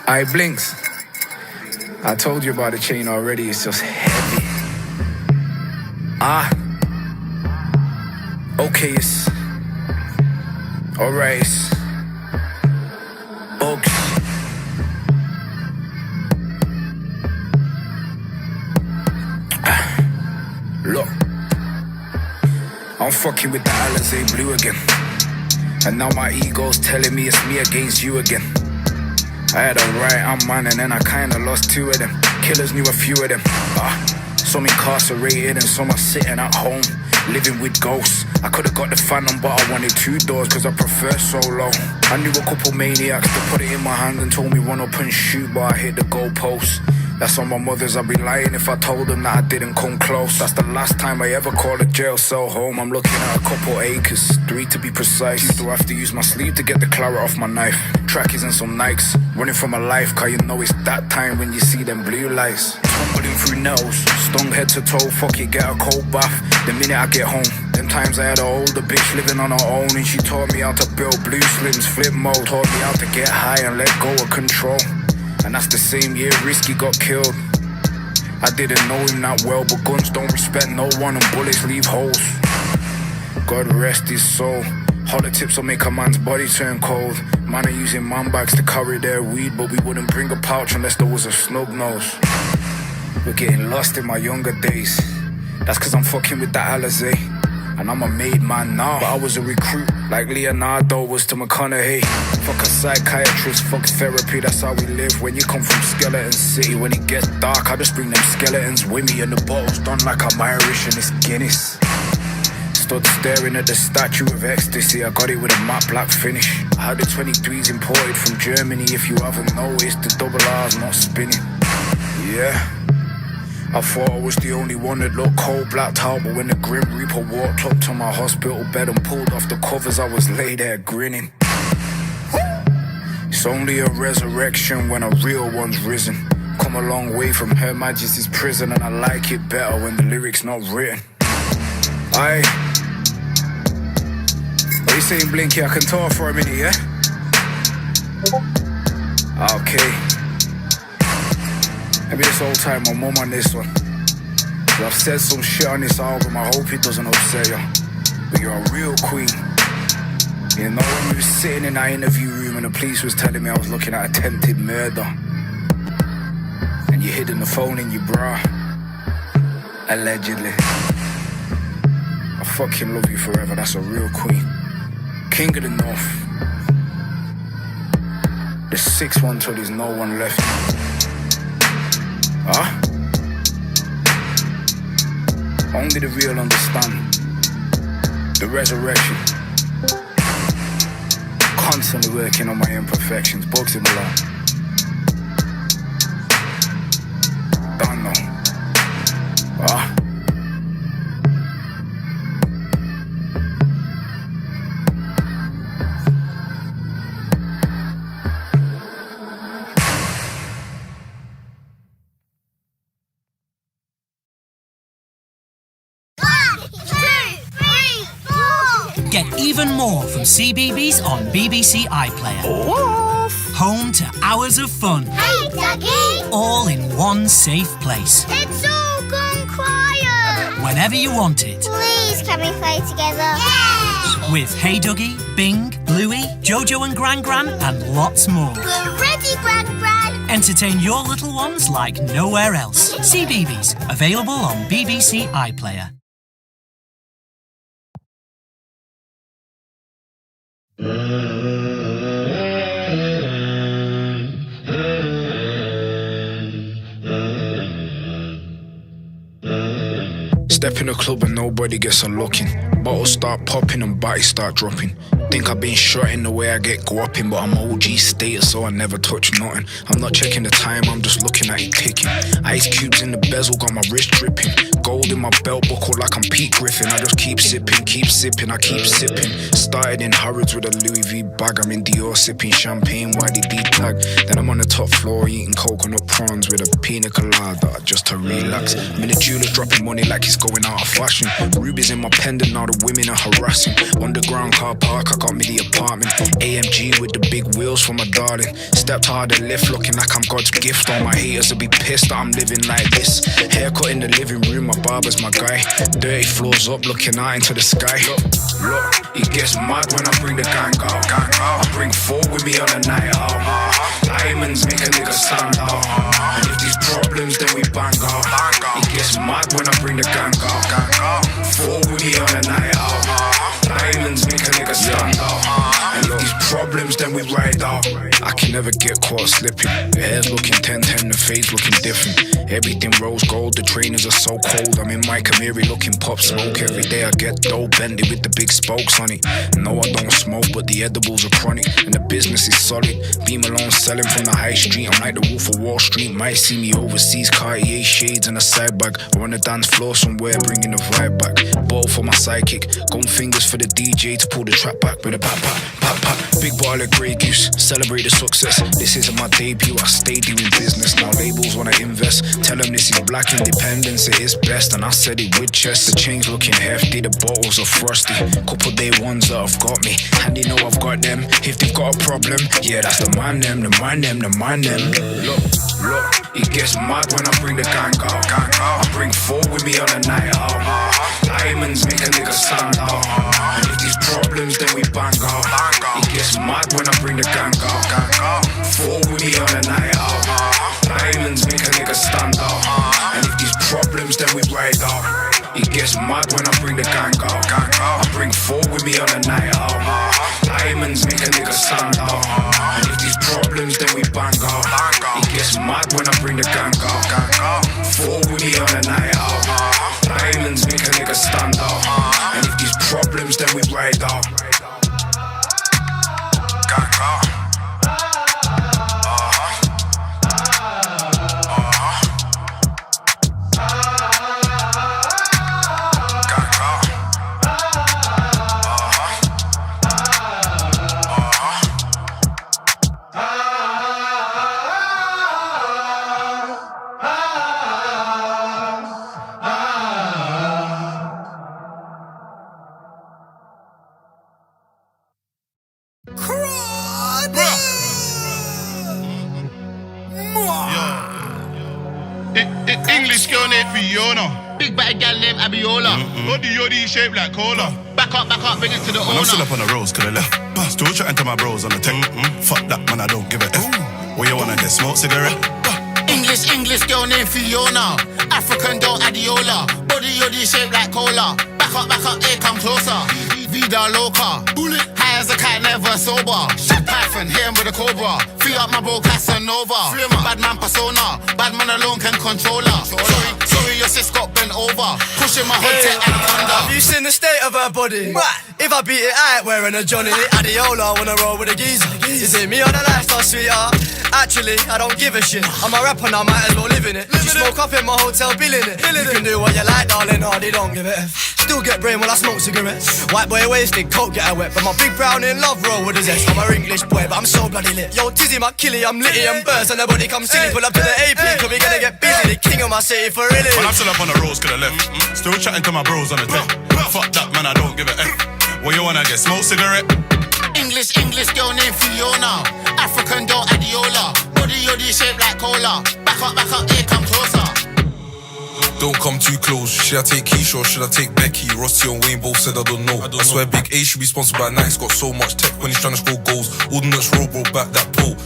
Aye, Blinks. I told you about the chain already, it's just heavy. Okay, it's alright, it's bugs. Look, I'm fucking with the Alizé Blue again, and now my ego's telling me it's me against you again. I had a right arm man and then I kinda lost two of them. Killers knew a few of them. Some incarcerated and some are sitting at home, living with ghosts. I could've got the Phantom but I wanted 2 doors cause I prefer solo. I knew a couple maniacs that put it in my hand and told me run up and shoot, but I hit the goalpost. That's on my mother's, I'd be lying if I told them that I didn't come close. That's the last time I ever called a jail cell home. I'm looking at a couple acres, 3 to be precise. Used to have to use my sleeve to get the claret off my knife. Trackies and some Nikes, running for my life, cause you know it's that time when you see them blue lights. Tumbling through nails, stung head to toe, fuck it, get a cold bath the minute I get home. Them times I had an older bitch living on her own, and she taught me how to build blue slims, flip mode. Taught me how to get high and let go of control. And that's the same year Risky got killed. I didn't know him that well, but guns don't respect no one and bullets leave holes. God rest his soul. Hollow tips will make a man's body turn cold. Man are using man bags to carry their weed, but we wouldn't bring a pouch unless there was a snub nose. We're getting lost in my younger days. That's cause I'm fucking with the Alizé, and I'm a made man now. But I was a recruit, like Leonardo was to McConaughey. Fuck a psychiatrist, fuck therapy, that's how we live. When you come from Skeleton City, when it gets dark, I just bring them skeletons with me. And the bottle's done like I'm Irish and it's Guinness. Stood staring at the statue of ecstasy, I got it with a matte black finish. I had the 23s imported from Germany, if you haven't noticed, the double R's not spinning. Yeah, I thought I was the only one that looked cold blacked out, but when the Grim Reaper walked up to my hospital bed and pulled off the covers, I was laid there grinning. It's only a resurrection when a real one's risen. Come a long way from Her Majesty's prison, and I like it better when the lyrics not written. Aye. What you saying, Blinky? I can talk for a minute, yeah? Okay. Maybe this whole time my mum on this one. So I've said some shit on this album, I hope it doesn't upset you. But you're a real queen. You know, when we was sitting in that interview room and the police was telling me I was looking at attempted murder, and you hidden the phone in your bra, allegedly. I fucking love you forever, that's a real queen. King of the North. The 6-1 till there's no one left. Huh? Only the real understand the resurrection. Constantly working on my imperfections. Bugsy Malone. Don't know. Huh? Get even more from CBeebies on BBC iPlayer. Off! Home to hours of fun. Hey, Dougie! All in one safe place. It's all gone quiet! Whenever you want it. Please, can we play together? Yeah! With Hey Dougie, Bing, Bluey, Jojo and Gran Gran, and lots more. We're ready, Gran Gran! Entertain your little ones like nowhere else. CBeebies, available on BBC iPlayer. Step in the club and nobody gets a look in. Bottles start popping and bodies start dropping. Think I've been shot in the way I get guapping, but I'm OG status, so I never touch nothing. I'm not checking the time, I'm just looking at it ticking. Ice cubes in the bezel, got my wrist dripping. Gold in my belt buckle like I'm Pete Griffin. I just keep sipping, I keep sipping. Started in Harrods with a Louis V bag. I'm in Dior sipping champagne, YDD tag. Then I'm on the top floor eating coconut prawns with a pina colada just to relax. I'm in the jeweler dropping money like it's going out of fashion. Rubies in my pendant, now the women are harassing. Underground car park, I got me the apartment. AMG with the big wheels for my darling. Stepped hard and lift, looking like I'm God's gift. All my haters will be pissed that I'm living like this. Haircut in the living room, my barber's my guy. Dirty floors up, looking out into the sky. Look, it gets mad when I bring the gang out. I bring four with me on the night out. Diamonds make a nigga stand out. And if these problems, then we bang out. It gets mad when I bring the gang out. Four with me on the night out. Diamonds make a nigga stand out. And if these problems, then we ride out. I can never get caught slipping. The hair's looking 10-10, the face looking different. Everything rose gold, the trainers are so cold. I'm in my Camry looking pop smoke. Every day I get dope, Bentley with the big spokes on it. No, I don't smoke, but the edibles are chronic. And the business is solid. Beam alone selling from the high street. I'm like the Wolf of Wall Street. Might see me overseas, Cartier shades and a side bag. Or on the dance floor somewhere, bringing the vibe back. Ball for my sidekick, gun fingers for the DJ to pull the track back with a pop, pop, pop, pop. Big bottle of Grey Goose, celebrate the success. This isn't my debut, I stay doing business. Now labels wanna invest, tell them this is black independence, it is best. And I said it with chest, the chains looking hefty, the bottles are frosty. Couple day ones that have got me, and they know I've got them. If they've got a problem, yeah, that's the man them, the man them, the man them. Look, it gets mad when I bring the gang out. I bring four with me on the night out. Diamonds make a nigga stand out. And if these problems, then we bang out. It gets mad when I bring the gang out. Four with me on the night out. Diamonds make a nigga stand out. And if these problems, then we ride out. It gets mad when I bring the gang out. I bring four with me on the night out. Diamonds make a nigga stand out. And if these problems, then we bang out. It gets mad when I bring the gang out. Four with me on the night out. Diamonds make a nigga stand out. And if these problems, then we ride out. Gang out. English girl named Fiona. Big bad gal named Abiola. Yoddy shaped like cola. Back up, bring it to the owner. I'm still up on the roads, could I left. Still chatting to my bros on the tech. Fuck that, man, I don't give a F. Where you wanna get smoke cigarette? English girl named Fiona. African girl Adiola. Body yoddy shaped like cola. Back up, here come closer. Vida loca. High as a cat, never sober. Shit Python, hit him with a cobra. Free up my bro Casanova. Bad man persona. Bad man alone can control her. Sorry, your sis got bent over. Pushing my hood tech and thunder. Have you seen the state of her body? If I beat it, I ain't wearing a Johnny. Adiola, wanna roll with a geezer. You see me on the lifestyle, sweetheart. Actually, I don't give a shit. I'm a rapper now, might as well live in it. You smoke up in my hotel, bill in it. You can do what you like, darling, hardy, don't give a F. Still get brain while I smoke cigarettes. White boy wasted, coke get her wet. But my big brown in love roll with a zest. I'm a English boy, but I'm so bloody lit. Yo, Tizzy, my killie, I'm litty and burst. And nobody come silly, pull up to the AP. Cause we gonna get busy, the king of my city for really. Man, I'm still up on the roads, could I left. Still chatting to my bros on the tech. Fuck that, man, I don't give a F. Where you wanna get smoke cigarette? English girl named Fiona. African girl Adiola. Body shaped like cola. Back up, here come closer. Don't come too close. Should I take Keisha or should I take Becky? Rossi and Wayne both said I don't know. I swear Big A should be sponsored by Nike's got so much tech when he's trying to score goals. Ordnance roll, bro, back that pole.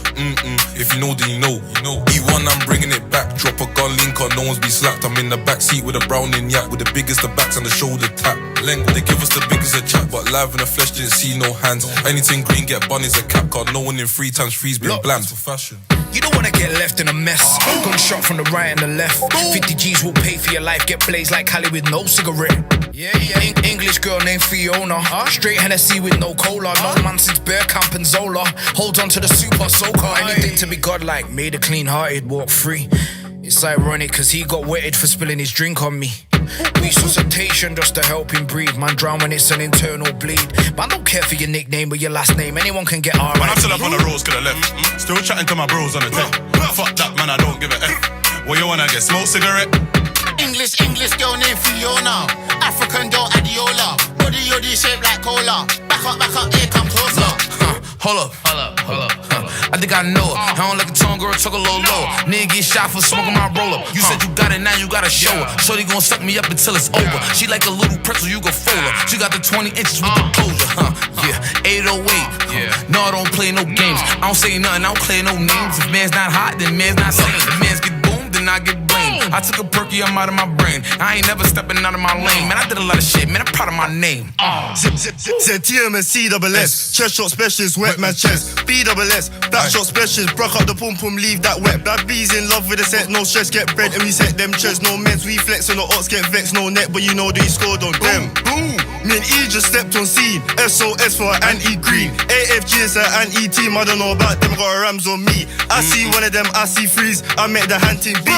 If you know, then you know. E1, I'm bringing it back. Drop a gun link on, no one's be slapped. I'm in the back seat with a Browning yak, with the biggest of backs and the shoulder tap. Length, they give us the biggest of chat, but live in the flesh didn't see no hands. Anything green, get bunnies a cap card. No one in 3 times 3's been bland for fashion. You don't wanna get left in a mess. Gunshot from the right and the left. 50 G's will pay for your life. Get blazed like Cali with no cigarette. Yeah. English girl named Fiona. Straight Hennessy with no cola. No man since Bear Camp and Zola. Hold on to the super soaker. Anything to be godlike. Made a clean-hearted walk free. It's ironic cause he got wetted for spilling his drink on me. Resuscitation just to help him breathe. Man drown when it's an internal bleed. Man don't care for your nickname or your last name. Anyone can get R.I.P. Man, I'm still up on the roads, could have left. Still chatting to my bros on the tech. Fuck that, man, I don't give a F. What you wanna get, smoke cigarette? English girl named Fiona. African girl Adiola. Body shaped like cola. Back up, here come closer. Hold up. I think I know her. I don't like a tongue girl, talk a little low. Nigga get shot for smoking my roller. You said you got it, now you gotta show her. Shorty gon' suck me up until it's over. She like a little pretzel, you go fold her. She got the 20 inches with the closure, 808. No, I don't play no games. I don't say nothing, I don't play no names. If man's not hot, then man's not sane. If man's get boomed, then I get blamed. I took a perky, I'm out of my brain. I ain't never stepping out of my lane. Man, I did a lot of shit, man, I'm proud of my name. TM and CSS. Chest shot specialist, wet man chest. BSS, back shot specialist. Broke up the pum leave that wet. Bad bees in love with the set, no stress, get bread. And we set them chests, no meds, we flex on the odds, get vexed, no net. But you know that he scored on them. Boom. Me and E just stepped on scene. SOS for an anti-green. AFG is an anti-team, I don't know about them, got a Rams on me. I see one of them, I see freeze. I met the hand team B.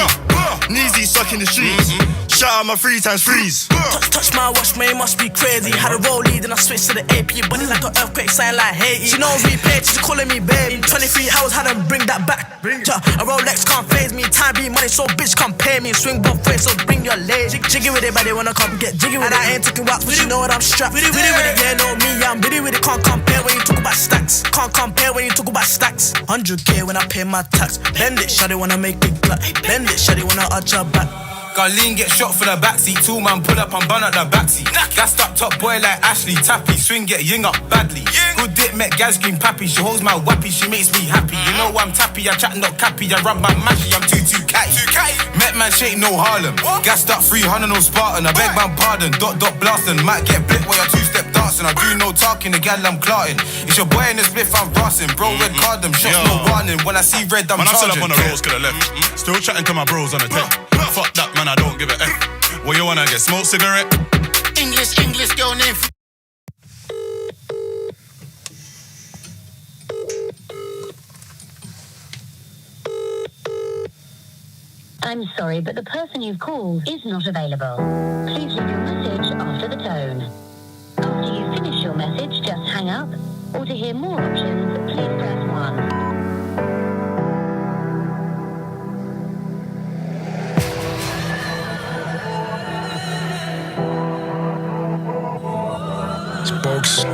Kneesy stuck in the streets. Shout out my 3 times freeze. Touch my watch, man, must be crazy. Had a roll lead and I switched to the AP. Body like an earthquake, sign like Haiti. She knows me, paid, she's calling me baby. 23 hours, had to bring that back. A Rolex can't phase me. Time be money, so bitch can't pay me. Swing both ways, so bring your leg. Jiggy with it, but they wanna come get jiggy with it. And I ain't taking rocks, but you know what I'm strapped. With it, yeah, know me, I'm with it. Can't compare when you talk about stacks. 100K when I pay my tax. Bend it, shawty wanna make it clap. Bend it, shawty wanna arch her back. Garlene get shot for the backseat. 2 man pull up and burn up the backseat. Gassed up top boy like Ashley Tappy. Swing get ying up badly. Good dick met gal scream pappy. She holds my wappy, she makes me happy. You know I'm tappy, I chat not cappy. I rub my mashy, I'm too catty. Met man shake no Harlem. Gassed up 300 no Spartan. I beg man pardon, dot blasting. Might get blit while you're 2-step dancing. I do no talking, the gal I'm clarting. It's your boy in the spliff, I'm brassing. Bro, red card them, shots no warning. When I see red, I'm man, charging. I'm still up on the roads, could have left. Still chatting to my bros on the tech. Fuck that, man, I don't give a F. What you wanna get, smoke cigarette? English girl named I'm sorry, but the person you've called is not available. Please leave your message after the tone. After you finish your message, just hang up. Or to hear more options, please press 1. Folks,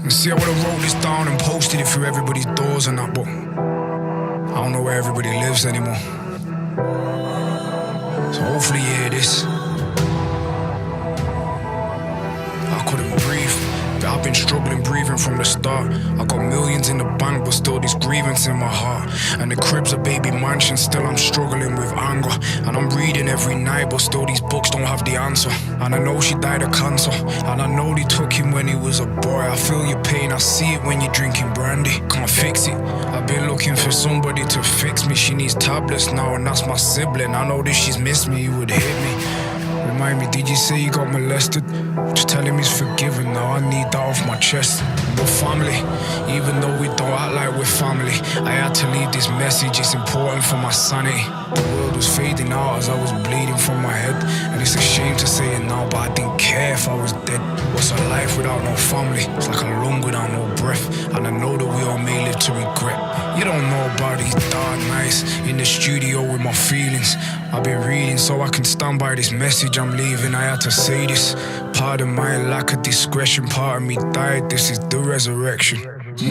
see, I would've wrote this down and posted it through everybody's doors and that, but I don't know where everybody lives anymore. So hopefully you hear this. I couldn't breathe. I've been struggling breathing from the start. I got millions in the bank, but still this grievance in my heart. And the crib's a baby mansion, still I'm struggling with anger. And I'm reading every night, but still these books don't have the answer. And I know she died of cancer, and I know they took him when he was a boy. I feel your pain, I see it when you're drinking brandy. Can't fix it. I've been looking for somebody to fix me. She needs tablets now, and that's my sibling. I know that she's missed me, you would hit me. Remind me, did you say you got molested? Just tell him he's forgiven now, I need that off my chest. We're family, even though we don't act like we're family. I had to leave this message, it's important for my sanity. The world was fading out as I was bleeding from my head. And it's a shame to say it now, but I didn't care if I was dead. What's a life without no family? It's like a lung without no breath. And I know that we all may live to regret. You don't know about these dark nights in the studio with my feelings. I've been reading so I can stand by this message I'm leaving. I had to say this. Pardon my lack of discretion, part of me died, this is the resurrection.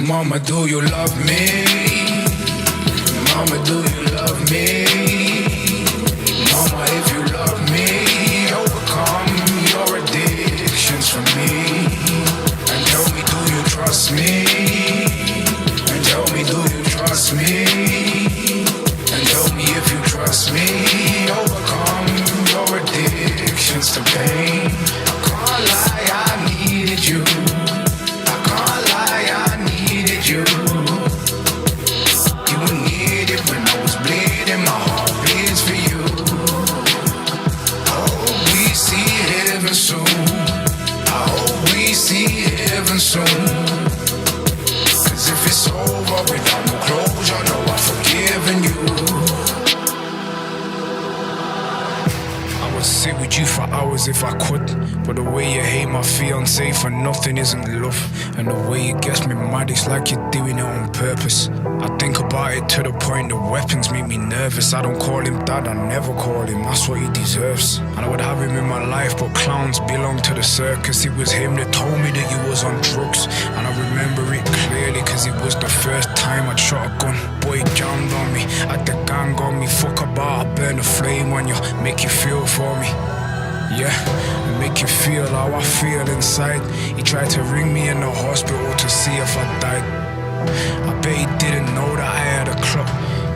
Mama, do you love me? Mama, do you love me? Mama, if you love me, overcome your addictions for me. And tell me, do you trust me? And tell me, do you trust me? And tell me if you trust me, overcome your addictions to pain. I can't lie, I needed you. I can't lie, I needed you. You were needed when I was bleeding. My heart bleeds for you. I hope we see heaven soon. I hope we see heaven soon. Cause if it's over without no closure, no, I've forgiven you. I would sit with you for hours if I could, but the way you hate my fiancé for nothing isn't love. And the way it gets me mad, it's like you're doing it on purpose. I think about it to the point the weapons make me nervous. I don't call him dad, I never call him, that's what he deserves. And I would have him in my life, but clowns belong to the circus. It was him that told me that you was on drugs, and I remember it clearly cause it was the first time I'd shot a gun. Boy jammed on me, had the gang on me. Fuck about, I burn a flame on you, make you feel for me. Yeah, and make you feel how I feel inside. He tried to ring me in the hospital to see if I died. I bet he didn't know that I had a clock.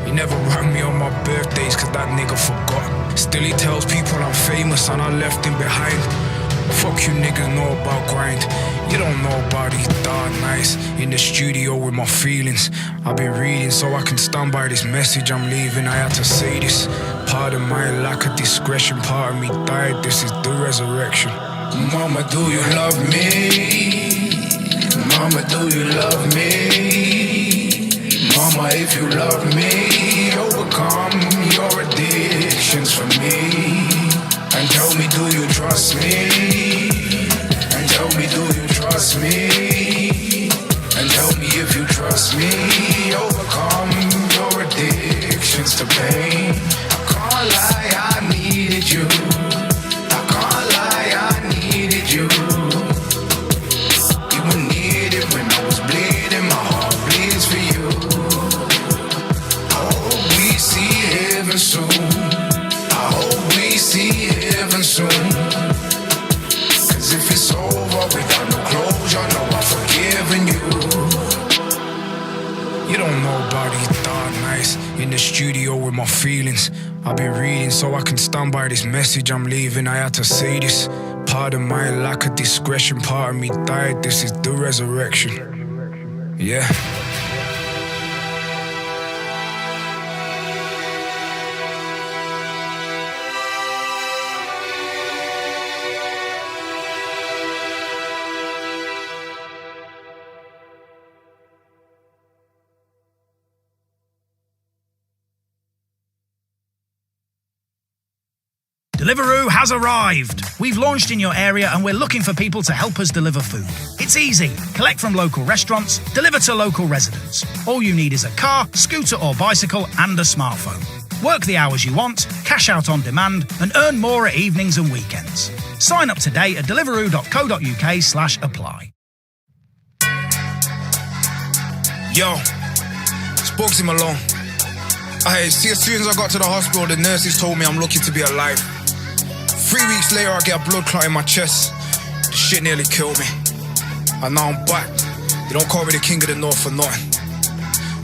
He never rang me on my birthdays cause that nigga forgot. Still he tells people I'm famous and I left him behind. Fuck you niggas know about grind. You don't know about these dark nights in the studio with my feelings. I've been reading so I can stand by this message I'm leaving. I had to say this. Pardon my lack of discretion, part of me died, this is the resurrection. Mama, do you love me? Mama, do you love me? Mama, if you love me, overcome your addictions for me. And tell me, do you trust me? And tell me, do you trust me? And tell me if you trust me, overcome your addictions to pain. I can't lie, I needed you. I can't lie, I needed you. You were needed when I was bleeding, my heart bleeds for you. I hope we see heaven soon. I hope we see heaven soon. Cause if it's over without no closure, no, I've forgiven you. You don't know about these dark nights in the studio with my feelings. I've been reading so I can stand by this message I'm leaving. I had to say this. Pardon my lack of discretion, part of me died, this is the resurrection. Yeah. Deliveroo has arrived. We've launched in your area and we're looking for people to help us deliver food. It's easy. Collect from local restaurants, deliver to local residents. All you need is a car, scooter or bicycle and a smartphone. Work the hours you want, cash out on demand and earn more at evenings and weekends. Sign up today at deliveroo.co.uk/apply. Yo, spoke to him alone. Hey, see, as soon as I got to the hospital, the nurses told me I'm lucky to be alive. 3 weeks later, I get a blood clot in my chest. The shit nearly killed me. And now I'm back. They don't call me the king of the north for nothing.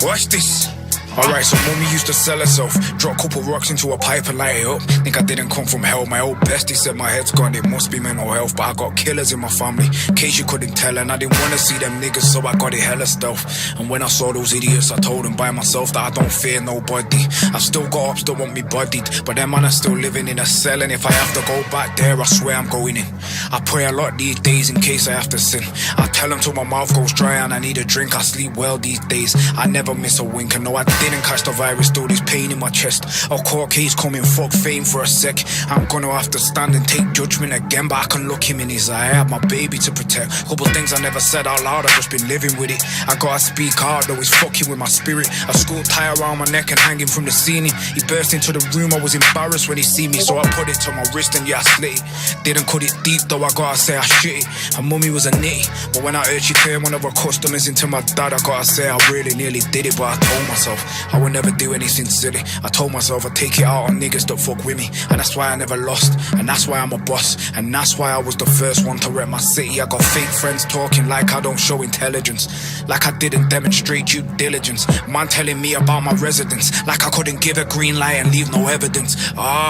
Watch this. I Alright, so mommy used to sell herself. Drop a couple rocks into a pipe and light it up. Think I didn't come from hell. My old bestie said my head's gone, it must be mental health. But I got killers in my family, in case you couldn't tell. And I didn't wanna see them niggas, so I got it hella stealth. And when I saw those idiots, I told them by myself that I don't fear nobody. I've still got ups that want me bodied, but them man are still living in a cell. And if I have to go back there, I swear I'm going in. I pray a lot these days in case I have to sin. I tell them till my mouth goes dry and I need a drink. I sleep well these days, I never miss a wink. And no, I didn't catch the virus, still this pain in my chest. A court case coming, fuck fame for a sec. I'm gonna have to stand and take judgment again, but I can look him in his eye. I have my baby to protect. Couple things I never said out loud, I've just been living with it. I gotta speak out, though it's fucking with my spirit. A school tie around my neck and hanging from the ceiling. He burst into the room, I was embarrassed when he see me, so I put it to my wrist and yeah, I slit it. Didn't cut it deep though, I gotta say I shit it. Her mummy was a nitty, but when I heard she turned one of her customers into my dad, I gotta say I really nearly did it. But I told myself I would never do anything silly. I told myself I'd take it out on niggas that fuck with me, and that's why I never lost, and that's why I'm a boss, and that's why I was the first one to rep my city. I got fake friends talking like I don't show intelligence, like I didn't demonstrate due diligence. Man telling me about my residence, like I couldn't give a green light and leave no evidence.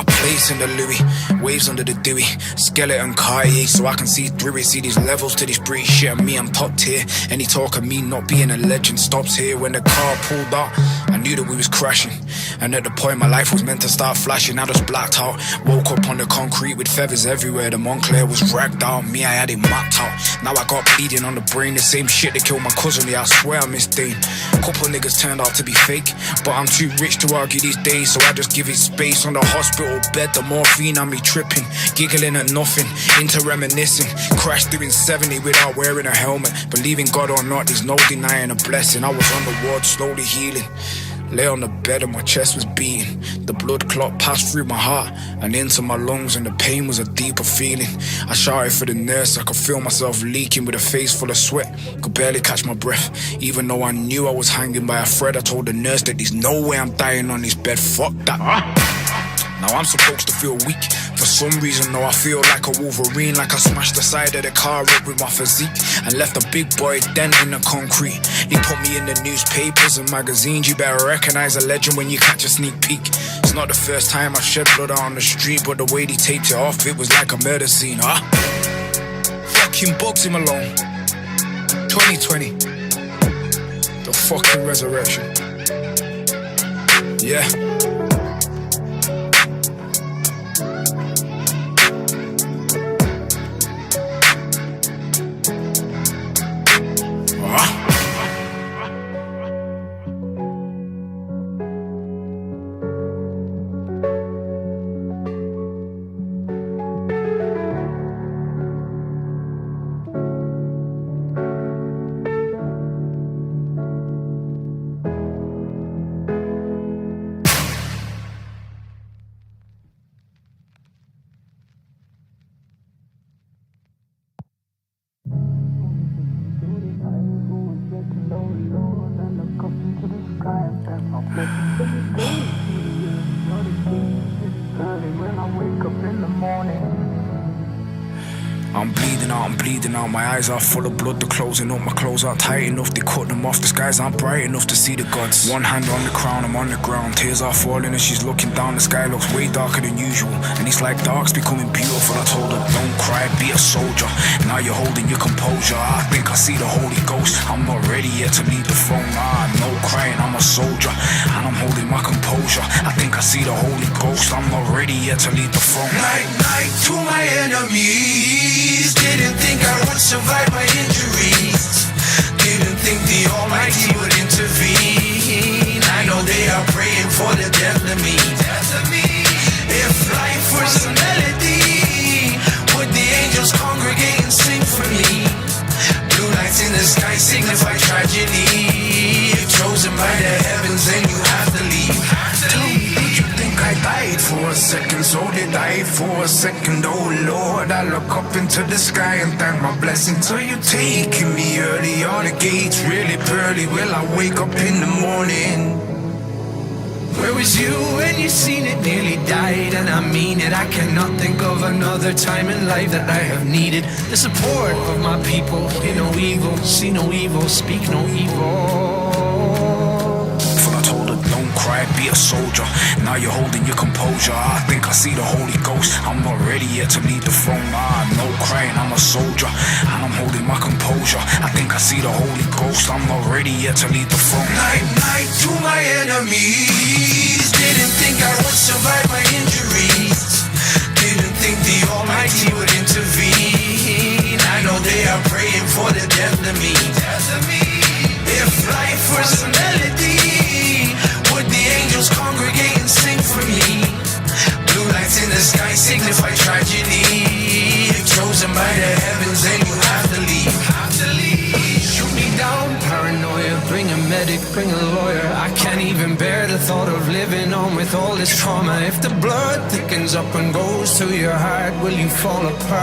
Place in the Louis, waves under the Dewey, skeleton Cartier, so I can see through it. See these levels to this British shit, and me, I'm top tier. Any talk of me not being a legend stops here. When the car pulled out, I knew that we was crashing, and at the point my life was meant to start flashing, I just blacked out. Woke up on the concrete with feathers everywhere. The Montclair was ragged out, me, I had it mapped out. Now I got bleeding on the brain, the same shit that killed my cousin. Yeah, I swear I missed Dane. Couple niggas turned out to be fake, but I'm too rich to argue these days, so I just give it space. On the hospital bed, the morphine on me tripping, giggling at nothing, into reminiscing. Crashed doing 70 without wearing a helmet. Believing God or not, there's no denying a blessing. I was on the ward, slowly healing. Lay on the bed and my chest was beating. The blood clot passed through my heart and into my lungs, and the pain was a deeper feeling. I shouted for the nurse, I could feel myself leaking with a face full of sweat. Could barely catch my breath, even though I knew I was hanging by a thread. I told the nurse that there's no way I'm dying on this bed, fuck that. Now I'm supposed to feel weak. For some reason, though, I feel like a Wolverine. Like I smashed the side of the car up with my physique and left a big boy dent in the concrete. He put me in the newspapers and magazines. You better recognize a legend when you catch a sneak peek. It's not the first time I've shed blood out on the street, but the way they taped it off, it was like a murder scene, Fucking bugs him alone. 2020. The fucking resurrection. Yeah. I'm bleeding out, my eyes are full of blood, they're closing up, my clothes aren't tight enough, they cut them off, the skies aren't bright enough to see the gods. One hand on the crown, I'm on the ground, tears are falling and she's looking down, the sky looks way darker than usual, and it's like dark's becoming beautiful. I told her, don't cry, be a soldier, now you're holding your composure. I think I see the Holy Ghost, I'm not ready yet to leave the throne. No crying, I'm a soldier, and I'm holding my composure. I think I see the Holy Ghost, I'm not ready yet to leave the throne. Night, night to my enemies, didn't think I would survive my injuries, didn't think the Almighty would intervene. I know they are praying for the death of me. If life was a melody, would the angels congregate and sing for me? Blue lights in the sky signify tragedy. If chosen by the heavens, then you have to leave. Did you think I died for a second? So did I for a second. Oh Lord, I look up into the sky and thank my blessings. So you taking me early, all the gates really pearly. Will I wake up in the morning? Where was you when you seen it nearly died? And I mean it, I cannot think of another time in life that I have needed the support of my people. Hear no evil, see no evil, speak no evil. For I told her, don't be a soldier. Now you're holding your composure. I think I see the Holy Ghost. I'm not ready yet to leave the throne. No crying, I'm a soldier, and I'm holding my composure. I think I see the Holy Ghost. I'm not ready yet to leave the throne. Night, night to my enemies. Didn't think I would survive my injuries. Didn't think the Almighty would intervene. I know they are praying for the death of me. If life was a melody, would the angels congregate and sing for me? Blue lights in the sky signify tragedy. If chosen by the heavens, then you have to leave. Shoot me down, paranoia. Bring a medic, bring a lawyer. I can't even bear the thought of living on with all this trauma. If the blood thickens up and goes to your heart, will you fall apart?